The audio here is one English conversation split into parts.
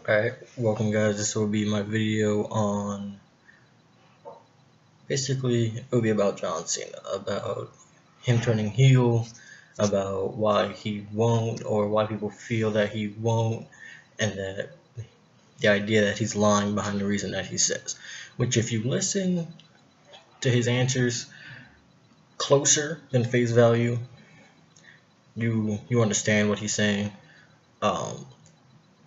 Alright, welcome guys. This will be my video on, basically it will be about John Cena, about him turning heel, about why he won't, or why people feel that he won't, and that the idea that he's lying behind the reason that he says. Which, if you listen to his answers closer than face value, you understand what he's saying.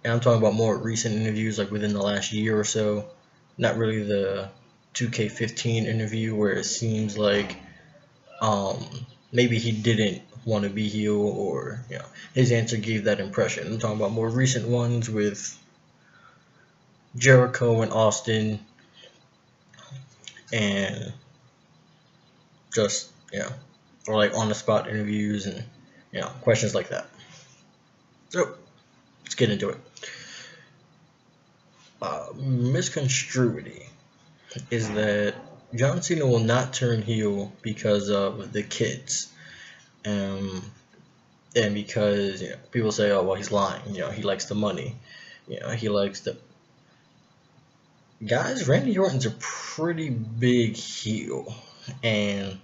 And I'm talking about more recent interviews, like within the last year or so. Not really the 2K15 interview where it seems like maybe he didn't want to be heel, or his answer gave that impression. I'm talking about more recent ones with Jericho and Austin, and just or like on the spot interviews and questions like that. So let's get into it. Misconstruity is that John Cena will not turn heel because of the kids, and because people say, oh well, he's lying. He likes the money. He likes the guys. Randy Orton's a pretty big heel, and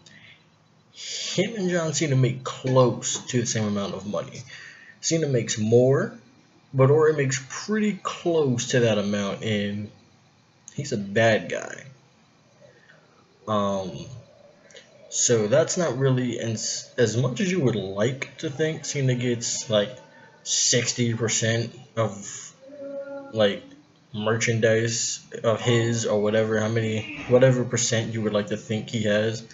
him and John Cena make close to the same amount of money. Cena makes more, but Orton makes pretty close to that amount, and he's a bad guy. So that's not really as much as you would like to think. Cena gets like 60% of like merchandise of his, or whatever percent you would like to think he has.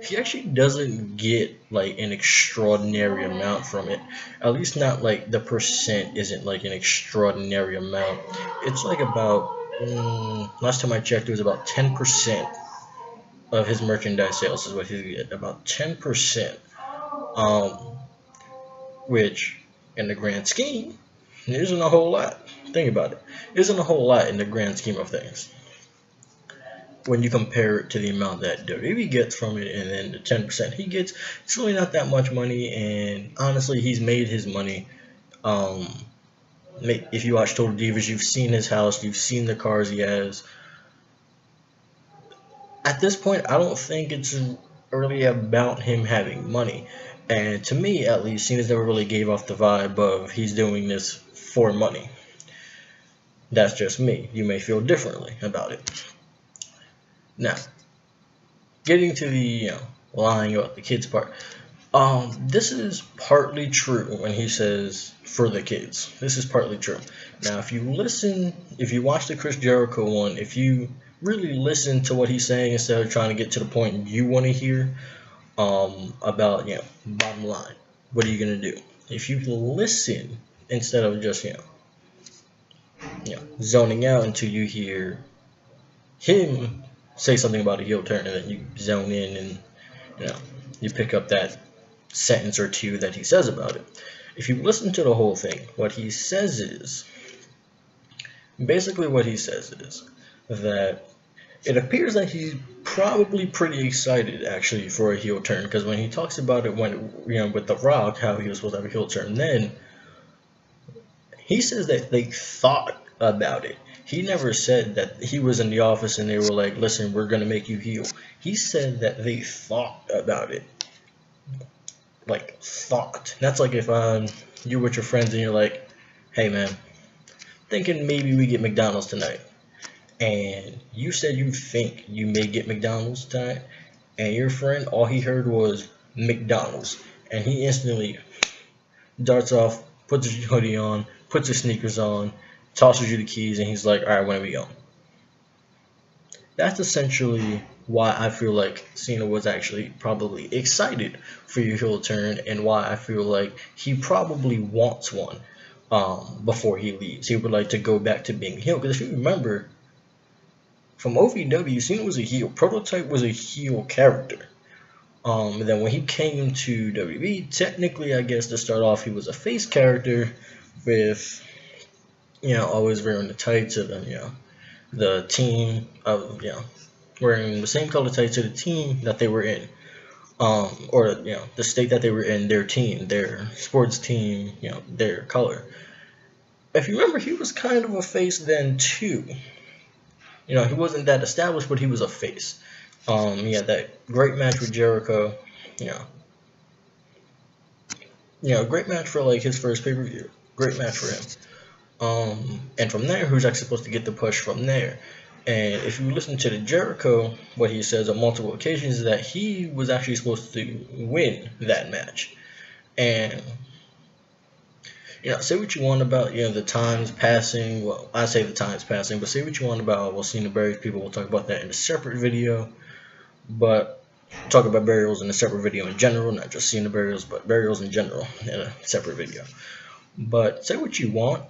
He actually doesn't get like an extraordinary amount from it. At least not like the percent isn't like an extraordinary amount. It's like about last time I checked, it was about 10% of his merchandise sales is what he get. About 10%, which in the grand scheme isn't a whole lot. Think about it. Isn't a whole lot in the grand scheme of things when you compare it to the amount that WWE gets from it, and then the 10% he gets. It's really not that much money, and honestly, he's made his money. If you watch Total Divas, you've seen his house, you've seen the cars he has. At this point, I don't think it's really about him having money. And to me, at least, Cena's never really gave off the vibe of he's doing this for money. That's just me. You may feel differently about it. Now, getting to the lying about the kids part, this is partly true when he says for the kids. This is partly true. Now, if you watch the Chris Jericho one, if you really listen to what he's saying instead of trying to get to the point you want to hear, about bottom line, what are you gonna do? If you listen instead of just zoning out until you hear him say something about a heel turn, and then you zone in and you pick up that sentence or two that he says about it. If you listen to the whole thing, what he says is that it appears that he's probably pretty excited actually for a heel turn, because when he talks about it with The Rock, how he was supposed to have a heel turn, then he says that they thought about it. He never said that he was in the office and they were like, listen, we're going to make you heel. He said that they thought about it. Like, thought. That's like if you're with your friends and you're like, hey man, thinking maybe we get McDonald's tonight. And you said you think you may get McDonald's tonight, and your friend, all he heard was McDonald's, and he instantly darts off, puts his hoodie on, puts his sneakers on, tosses you the keys, and he's like, alright, when are we going? That's essentially why I feel like Cena was actually probably excited for your heel turn, and why I feel like he probably wants one before he leaves. He would like to go back to being heel, because if you remember, from OVW, Cena was a heel. Prototype was a heel character. Then when he came to WWE, technically, I guess to start off, he was a face character with, always wearing the tights of the team of, wearing the same color tights to the team that they were in, or the state that they were in, their team, their sports team, their color. if you remember, he was kind of a face then too. You know, he wasn't that established, but he was a face. He had that great match with Jericho. You know, great match for like his first pay-per-view. Great match for him. And from there, who's actually supposed to get the push from there? And if you listen to the Jericho, what he says on multiple occasions is that he was actually supposed to win that match. And say what you want about the times passing. Well, I say the times passing, but say what you want about Cena buried people. We'll talk about that in a separate video. But talk about burials in a separate video in general, not just Cena burials, but burials in general in a separate video. But say what you want,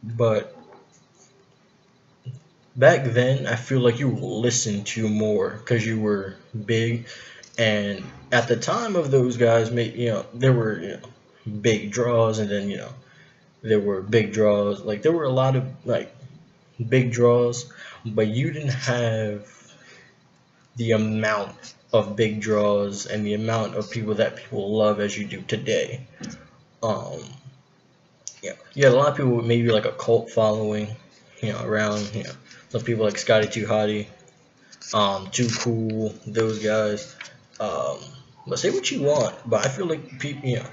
but back then I feel like you listened to more because you were big, and at the time of those guys, there were big draws, and then there were big draws. Like there were a lot of like big draws, but you didn't have the amount of big draws and the amount of people that people love as you do today. You had a lot of people with maybe like a cult following, around, some people like Scotty Too Hottie, Too Cool, those guys. But say what you want, but I feel like people,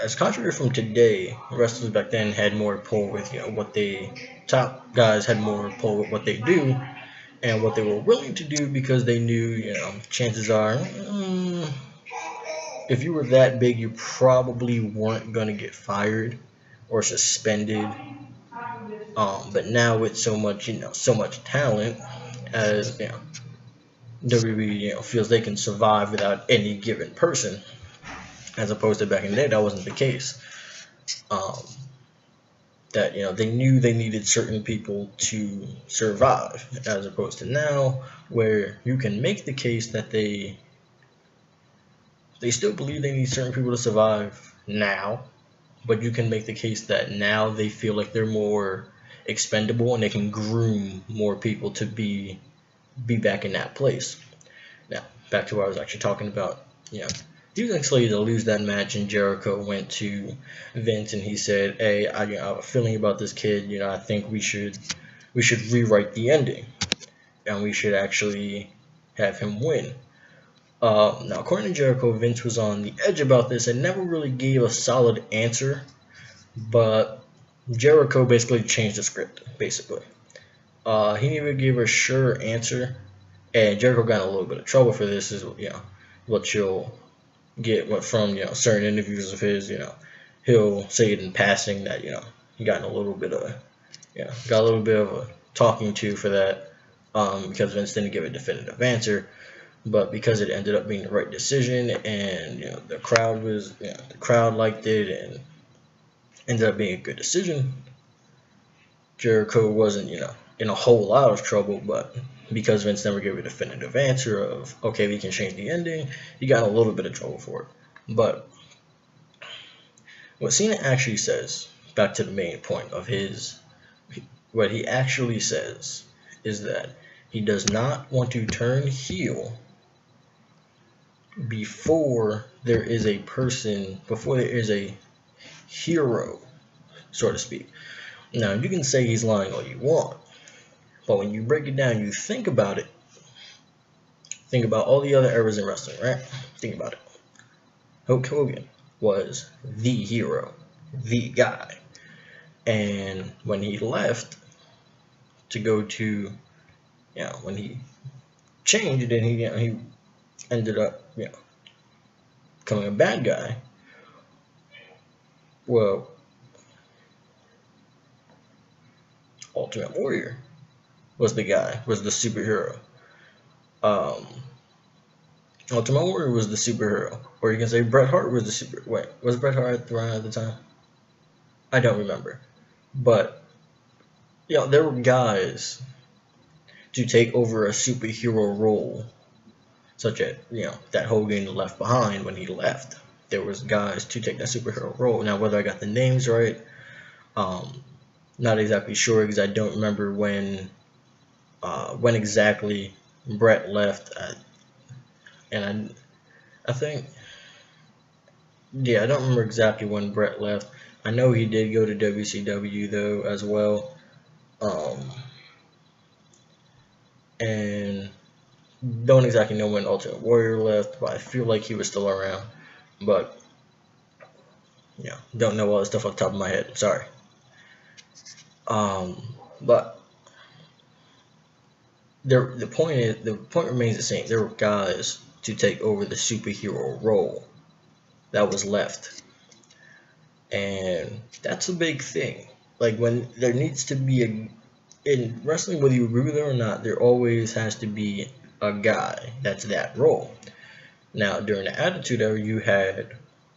as contrary from today, wrestlers back then had more pull with, what they, top guys had more pull with what they do and what they were willing to do because they knew, chances are, if you were that big, you probably weren't going to get fired or suspended. But now with so much, so much talent, as WWE, feels they can survive without any given person, as opposed to back in the day, that wasn't the case. That they knew they needed certain people to survive, as opposed to now, where you can make the case that they still believe they need certain people to survive now, but you can make the case that now they feel like they're more expendable and they can groom more people to be back in that place. Now, back to what I was actually talking about. He was actually to lose that match, and Jericho went to Vince and he said, "Hey, I have a feeling about this kid. I think we should rewrite the ending, and we should actually have him win." Now, according to Jericho, Vince was on the edge about this and never really gave a solid answer, but Jericho basically changed the script, basically. He never gave a sure answer, and Jericho got in a little bit of trouble for this, is what you'll get from certain interviews of his. He'll say it in passing that he got in a little bit of a talking to for that, because Vince didn't give a definitive answer. But because it ended up being the right decision, and the crowd liked it, and ended up being a good decision, Jericho wasn't in a whole lot of trouble. But because Vince never gave a definitive answer of, okay, we can change the ending, he got in a little bit of trouble for it. But what Cena actually says, back to the main point of what he actually says is that he does not want to turn heel before there is a hero, so to speak. Now, you can say he's lying all you want, but when you break it down, you think about it. Think about all the other eras in wrestling, right? Think about it. Hulk Hogan was the hero, the guy. And when he left to go to, when he changed and he ended up, becoming a bad guy. Well, Ultimate Warrior was the superhero. Ultimate Warrior was the superhero. Or you can say Bret Hart was was Bret Hart around at the time? I don't remember. But, there were guys to take over a superhero role, such as, that Hogan left behind when he left. There was guys to take that superhero role. Now, whether I got the names right, not exactly sure, because I don't remember when exactly Bret left. I think, I don't remember exactly when Bret left. I know he did go to WCW though as well, and don't exactly know when Ultimate Warrior left, but I feel like he was still around. But yeah, don't know all the stuff off the top of my head. Sorry. But the point remains the same. There were guys to take over the superhero role that was left, and that's a big thing. Like when there needs to be in wrestling, whether you agree with it or not, there always has to be a guy that's that role. Now during the Attitude Era, you had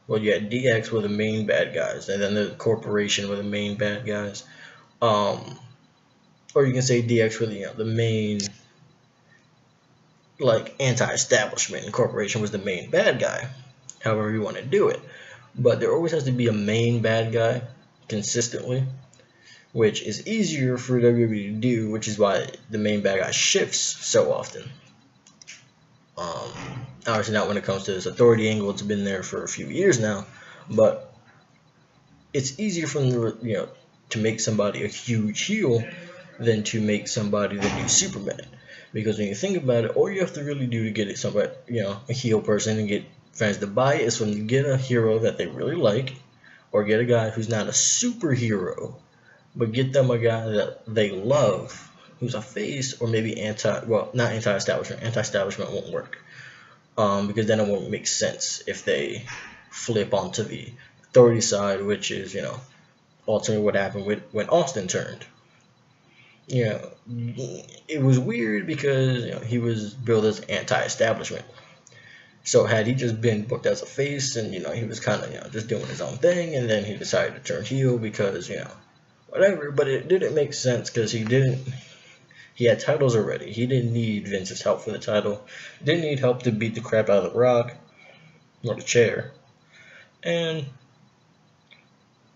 DX were the main bad guys, and then the Corporation were the main bad guys. Or you can say DX were the main like anti-establishment, and Corporation was the main bad guy. However you want to do it, but there always has to be a main bad guy consistently, which is easier for WWE to do, which is why the main bad guy shifts so often. Obviously not when it comes to this authority angle. It's been there for a few years now, but it's easier for them to make somebody a huge heel than to make somebody the new Superman. Because when you think about it, all you have to really do to get it somebody, a heel person and get fans to buy it is when you get a hero that they really like, or get a guy who's not a superhero, but get them a guy that they love, who's a face, or maybe not anti-establishment. Anti-establishment won't work, because then it won't make sense if they flip onto the authority side, which is, ultimately what happened when Austin turned. It was weird because he was billed as anti-establishment. So had he just been booked as a face, and he was kind of just doing his own thing, and then he decided to turn heel because whatever. But it didn't make sense because he had titles already. He didn't need Vince's help for the title. Didn't need help to beat the crap out of The Rock or the Chair, and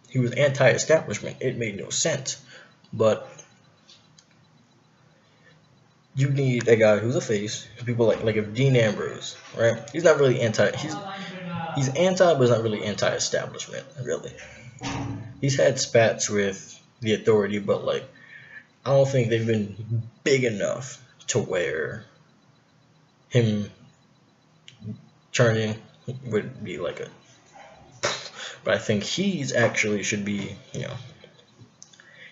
he was anti-establishment. It made no sense, but you need a guy who's a face. People like if Dean Ambrose, right? He's not really anti. He's anti, but he's not really anti-establishment. Really, he's had spats with the Authority, but I don't think they've been big enough to where him turning would be like a. But I think he's actually should be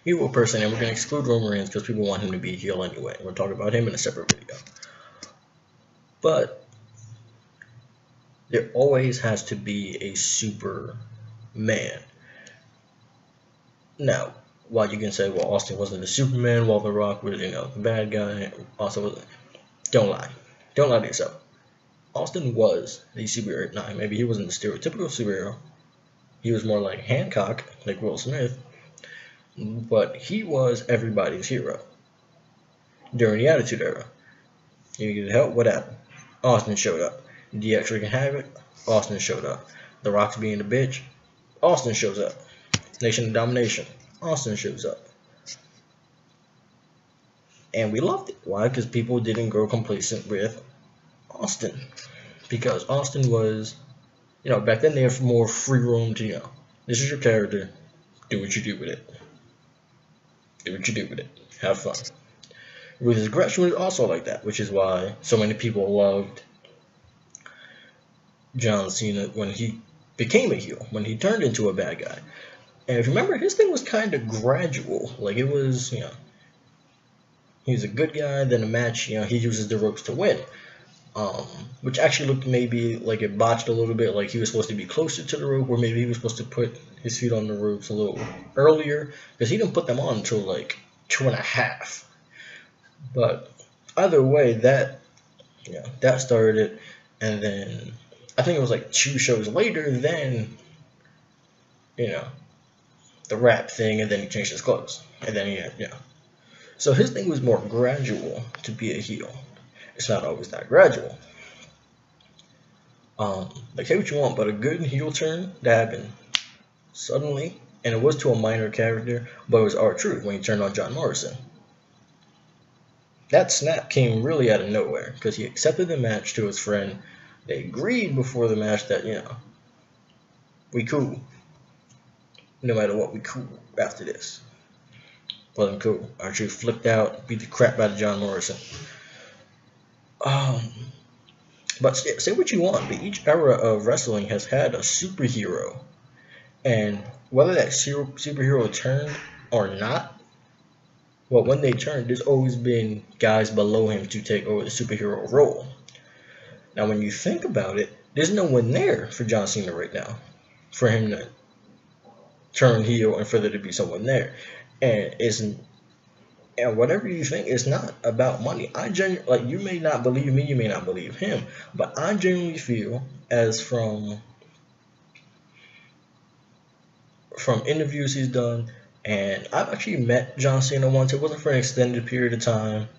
heel person, and we're going to exclude Roman Reigns because people want him to be heel anyway. We'll talk about him in a separate video. But there always has to be a Superman. Now, while you can say, well, Austin wasn't a Superman, while The Rock was, the bad guy, also wasn't. Don't lie. Don't lie to yourself. Austin was the superhero. Now, maybe he wasn't the stereotypical superhero. He was more like Hancock, like Will Smith. But he was everybody's hero during the Attitude Era. You needed help, what happened? Austin showed up. DX wreaking havoc, Austin showed up. The Rock's being a bitch, Austin shows up. Nation of Domination, Austin shows up. And we loved it. Why? Because people didn't grow complacent with Austin. Because Austin was, back then they had more free room to, this is your character, do what you do with it. Do what you do with it. Have fun. Ruthless Aggression was also like that, which is why so many people loved John Cena when he became a heel, when he turned into a bad guy. And if you remember, his thing was kind of gradual. Like it was, he was a good guy, then a match, he uses the ropes to win. Which actually looked maybe like it botched a little bit, like he was supposed to be closer to the rope, or maybe he was supposed to put his feet on the ropes a little earlier, because he didn't put them on until like 2.5. But either way, that started it, and then I think it was like 2 shows later, then the rap thing, and then he changed his clothes, and then so his thing was more gradual to be a heel. It's not always that gradual. Say what you want, but a good heel turn that happened suddenly, and it was to a minor character, but it was R-Truth when he turned on John Morrison. That snap came really out of nowhere because he accepted the match to his friend. They agreed before the match that we cool. no matter what, we cool after this. Wasn't cool. Archie flipped out, beat the crap out of John Morrison. Um, but say what you want, but each era of wrestling has had a superhero, and whether that superhero turned or not, well, when they turned, there's always been guys below him to take over the superhero role. Now, when you think about it, there's no one there for John Cena right now, for him to turn heel and for there to be someone there. And it's and whatever you think, it's not about money. I genuinely, like, you may not believe me, you may not believe him, but I genuinely feel, as from interviews he's done, and I've actually met John Cena once. It wasn't for an extended period of time,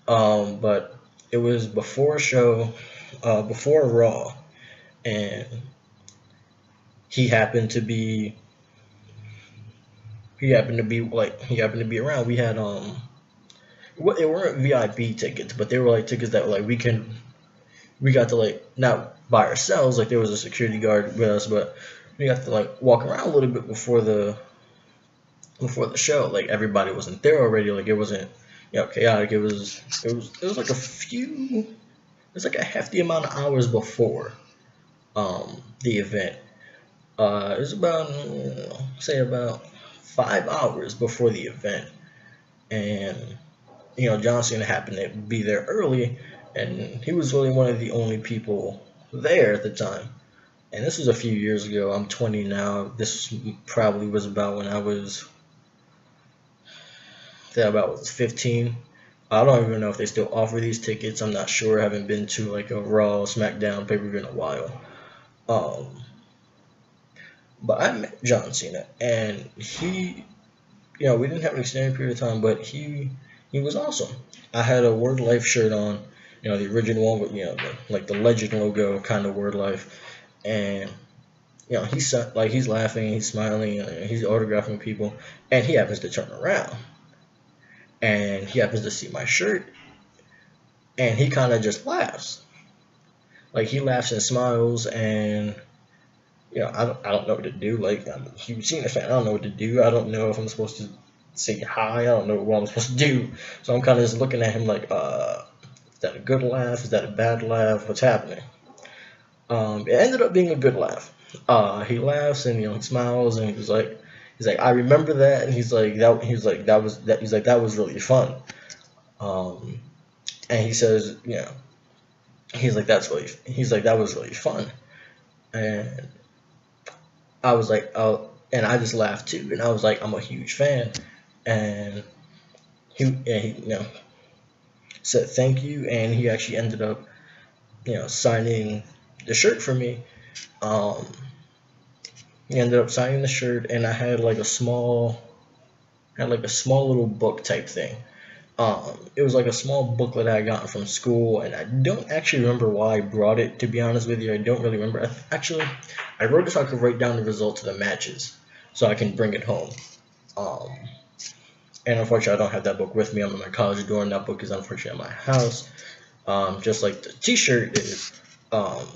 but it was before a show, before Raw, and he happened to be he happened to be around. We had well, they weren't VIP tickets, but they were like tickets that were like we got to like not by ourselves, like there was a security guard with us, but we got to like walk around a little bit before the show. Like everybody wasn't there already, like it wasn't chaotic. It was like a hefty amount of hours before the event. It was about say about 5 hours before the event, and John Cena happened to be there early, and he was really one of the only people there at the time. And this was a few years ago. I'm 20 now. This probably was about when I was, say, about 15. I don't even know if they still offer these tickets. I'm not sure. I haven't been to like a Raw, SmackDown pay-per-view in a while. Um, but I met John Cena, and he, we didn't have an extended period of time, but he was awesome. I had a Word Life shirt on, the original one with like the legend logo kind of Word Life, and he's laughing, he's smiling, he's autographing people, and he happens to turn around, and he happens to see my shirt, and he kind of just like he laughs and smiles, and I don't know what to do. Like, I'm a huge Cena fan. I don't know what to do. I don't know if I'm supposed to say hi. I don't know what I'm supposed to do. So I'm kind of just looking at him like, is that a good laugh? Is that a bad laugh? What's happening? It ended up being a good laugh. He laughs and he smiles, and he's like, I remember that, and he's like that was really fun. And he says, he's like that was really fun, and I was like, oh, and I just laughed too, and I was like, I'm a huge fan, and he said thank you, and he actually ended up, signing the shirt for me. Um, he ended up signing the shirt, and I had like a small little book type thing. It was like a small booklet I had gotten from school, and I don't actually remember why I brought it. To be honest with you, I don't really remember. I wrote it so I could write down the results of the matches, so I can bring it home. Um, and unfortunately, I don't have that book with me. I'm in my college dorm. That book is unfortunately at my house, just like the T-shirt is. And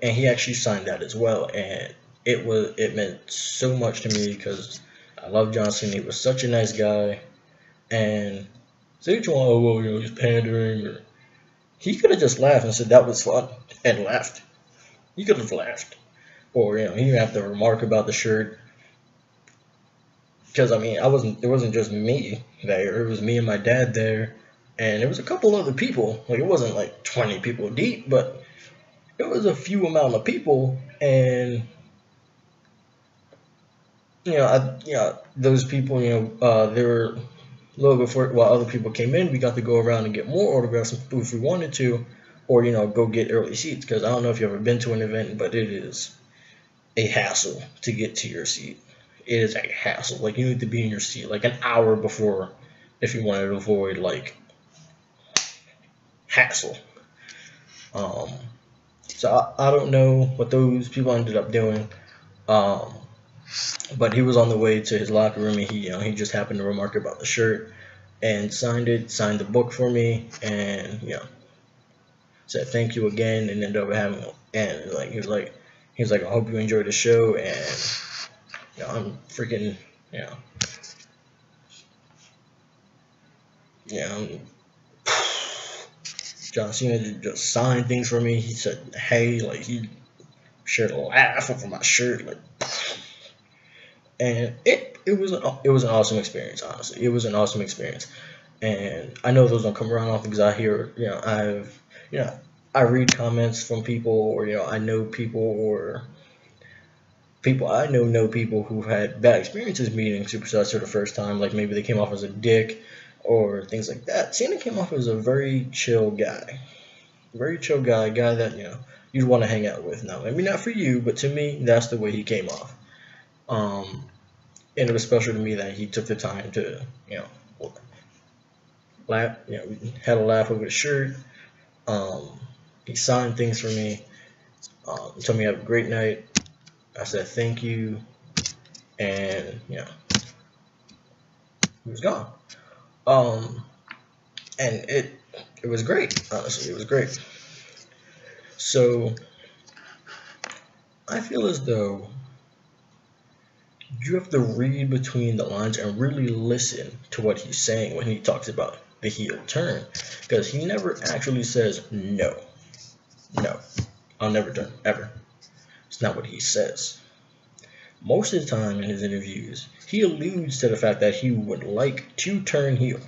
he actually signed that as well, and it meant so much to me because I love John Cena. He was such a nice guy. And say what you want, oh, well, he's pandering, or he could have just laughed and said that was fun and left. He could have laughed, or he didn't have to remark about the shirt, because I mean, it wasn't just me there. It was me and my dad there, and there was a couple other people. Like, it wasn't like 20 people deep, but it was a few amount of people, and those people, they were a little before while other people came in. We got to go around and get more autographs if we wanted to, or go get early seats, because I don't know if you've ever been to an event, but it is a hassle to get to your seat. It is a hassle. Like, you need to be in your seat like an hour before if you wanted to avoid like hassle. So I don't know what those people ended up doing. But he was on the way to his locker room, and he just happened to remark about the shirt and signed the book for me, and said thank you again, and ended up having, and like he He was like, I hope you enjoyed the show, and I'm freaking, you know, I'm John Cena just signed things for me. He said, "Hey," like he shared a laugh over my shirt, like, and it was an awesome experience. Honestly, it was an awesome experience, and I know those don't come around often because I hear, you know, I read comments from people, or I know people, or people I know people who've had bad experiences meeting superstars for the first time. Like maybe they came off as a dick, or things like that. Cena came off as a very chill guy. Very chill guy that you'd want to hang out with. Now, maybe not for you, but to me, that's the way he came off. Um, and it was special to me that he took the time to laugh. We had a laugh over the shirt. Um, he signed things for me. Told me have a great night. I said thank you, and he was gone. Um, and it was great. Honestly, it was great. So I feel as though you have to read between the lines and really listen to what he's saying when he talks about the heel turn, because he never actually says no, I'll never turn ever. It's not what he says. Most of the time in his interviews, he alludes to the fact that he would like to turn heel.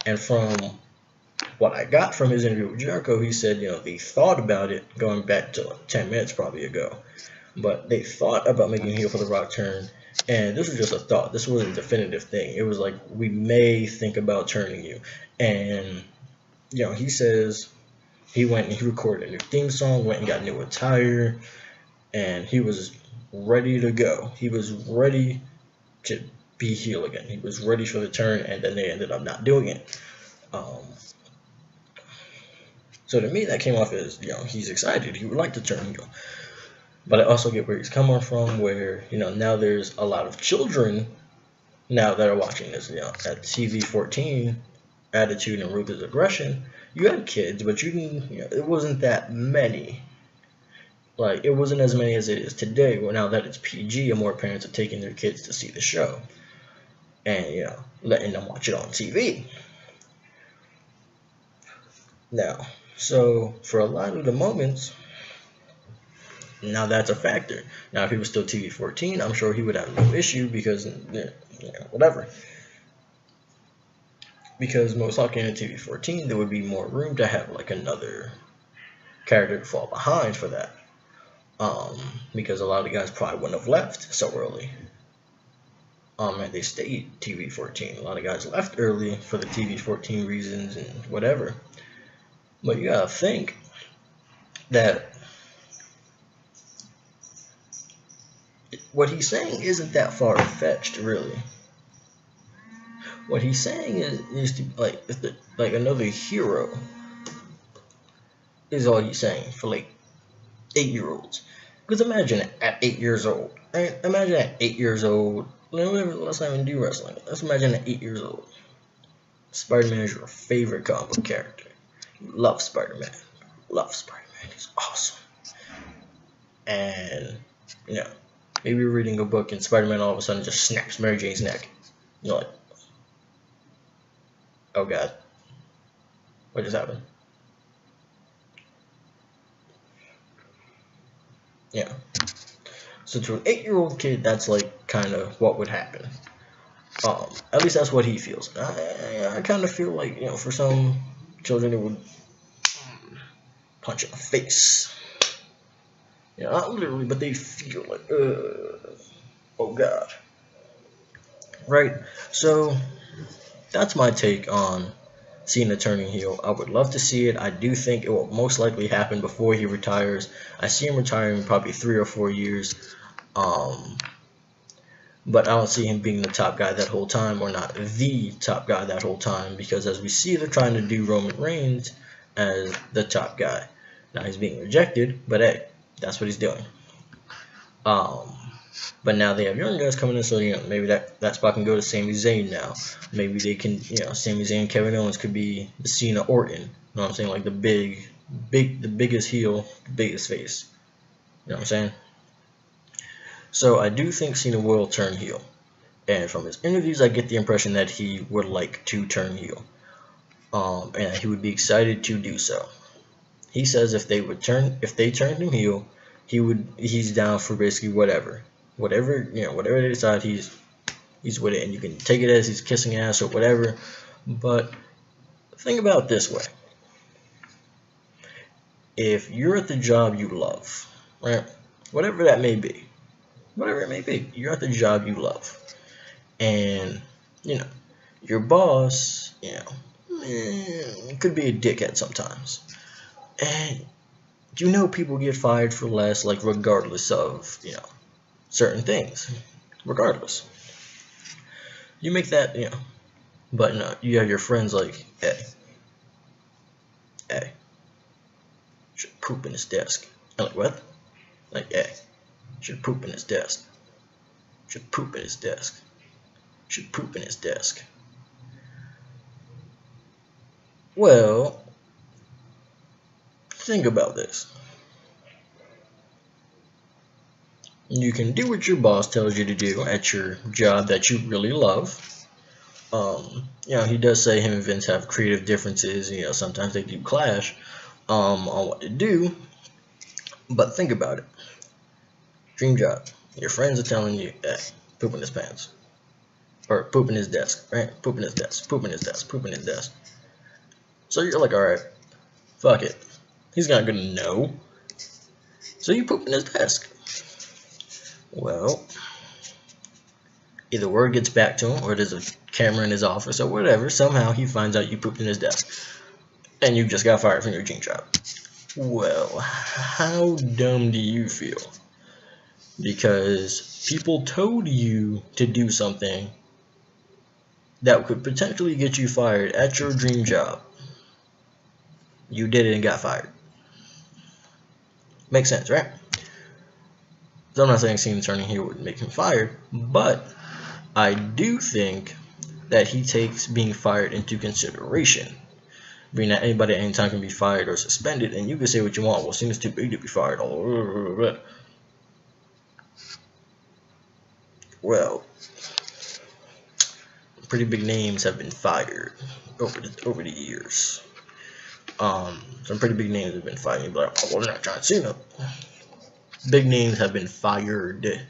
And from what I got from his interview with Jericho, he said, they thought about it going back to like 10 minutes probably ago. But they thought about making heel for the Rock turn, and this was just a thought. This wasn't a definitive thing. It was like, we may think about turning you. And, he says he went and he recorded a new theme song, went and got new attire, and he was ready to go. He was ready to be heel again. He was ready for the turn, and then they ended up not doing it. So to me, that came off as, he's excited. He would like to turn heel. But I also get where he's coming from, where, now there's a lot of children now that are watching this, at TV 14, Attitude and Ruthless Aggression. You had kids, but it wasn't that many. Like, it wasn't as many as it is today, where now that it's PG and more parents are taking their kids to see the show. And, letting them watch it on TV. Now, so for a lot of the moments, now that's a factor. Now, if he was still TV 14, I'm sure he would have no issue because, whatever. Because most likely in TV 14, there would be more room to have like another character to fall behind for that. Because a lot of the guys probably wouldn't have left so early. And they stayed TV 14. A lot of guys left early for the TV 14 reasons and whatever. But you gotta think that what he's saying isn't that far-fetched, really. What he's saying is to, like another hero is all he's saying for like 8-year-olds. Because imagine at 8 years old, right? Imagine at 8 years old. Let's not even do wrestling. Let's imagine at 8 years old, Spider-Man is your favorite comic book character. You love Spider-Man. Love Spider-Man. He's awesome. And maybe you're reading a book and Spider-Man all of a sudden just snaps Mary Jane's neck. You're like, oh god, what just happened? Yeah. So to an 8-year-old kid, that's like kind of what would happen. At least that's what he feels. I kind of feel like, for some children it would punch in the face. Not literally, but they feel like, oh god. Right? So that's my take on Cena turning heel. I would love to see it. I do think it will most likely happen before he retires. I see him retiring in probably 3 or 4 years. But I don't see him being the top guy that whole time, or not the top guy that whole time, because as we see, they're trying to do Roman Reigns as the top guy. Now he's being rejected, but hey, that's what he's doing. But now they have young guys coming in, so maybe that spot can go to Sami Zayn now. Maybe they can, Sami Zayn and Kevin Owens could be the Cena Orton. You know what I'm saying? Like the biggest heel, the biggest face. You know what I'm saying? So I do think Cena will turn heel. And from his interviews, I get the impression that he would like to turn heel. And he would be excited to do so. He says if they turned him heel, he's down for basically whatever, whatever they decide, he's with it, and you can take it as he's kissing ass or whatever. But think about it this way: if you're at the job you love, right, whatever that may be, whatever it may be, you're at the job you love, and your boss, could be a dickhead sometimes, and people get fired for less, like regardless of certain things, regardless. You make that, but no, you have your friends like, hey, should poop in his desk. I'm like, what? Like, hey, should poop in his desk. Should poop in his desk. Should poop in his desk. Well, think about this. You can do what your boss tells you to do at your job that you really love. He does say him and Vince have creative differences. Sometimes they do clash on what to do. But think about it. Dream job. Your friends are telling you, hey, poop in his pants. Or poop in his desk, right? Poop in his desk, poop in his desk, poop in his desk. So you're like, alright, fuck it. He's not gonna know. So you poop in his desk. Well, either word gets back to him, or there's a camera in his office, or whatever. Somehow he finds out you pooped in his desk. And you just got fired from your dream job. Well, how dumb do you feel? Because people told you to do something that could potentially get you fired at your dream job. You did it and got fired. Makes sense, right? So I'm not saying Cena turning heel would make him fired, but I do think that he takes being fired into consideration. Being that anybody at any time can be fired or suspended, and you can say what you want. Well, Cena's too big to be fired. Well, pretty big names have been fired over the years. Some pretty big names have been fired. You'd be like, oh, well, they're not John Cena. Big names have been fired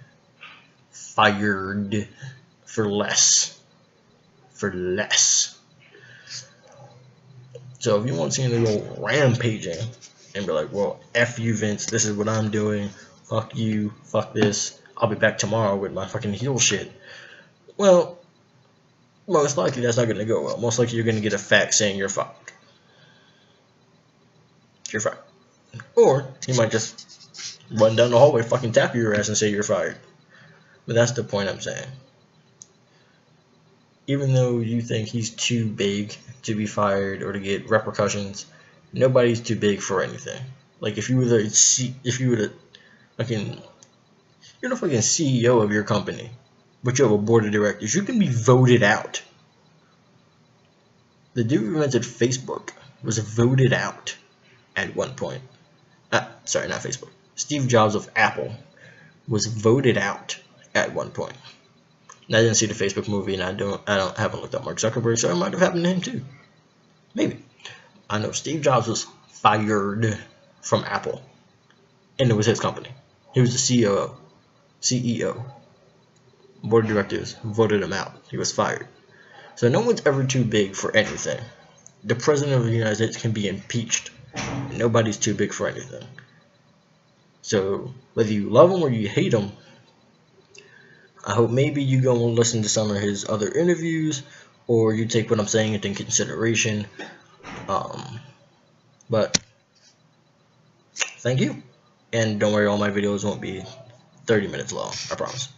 for less. So if you want Cena to go rampaging and be like, well, F you, Vince, this is what I'm doing, fuck you, fuck this, I'll be back tomorrow with my fucking heel shit. Well, most likely that's not going to go well. Most likely you're going to get a fax saying you're fired. You're fired. Or he might just run down the hallway, fucking tap your ass and say you're fired. But that's the point I'm saying. Even though you think he's too big to be fired or to get repercussions, nobody's too big for anything. Like if you were the fucking, you're the fucking CEO of your company, but you have a board of directors, you can be voted out. The dude who invented Facebook was voted out at one point. Sorry, not Facebook. Steve Jobs of Apple was voted out at one point. And I didn't see the Facebook movie, and I haven't looked up Mark Zuckerberg, so it might have happened to him too. Maybe. I know Steve Jobs was fired from Apple, and it was his company. He was the CEO. Board of directors voted him out. He was fired. So no one's ever too big for anything. The president of the United States can be impeached. Nobody's too big for anything. So whether you love him or you hate him, I hope maybe you go and listen to some of his other interviews, or you take what I'm saying into consideration. But thank you, and don't worry, all my videos won't be 30 minutes long, I promise.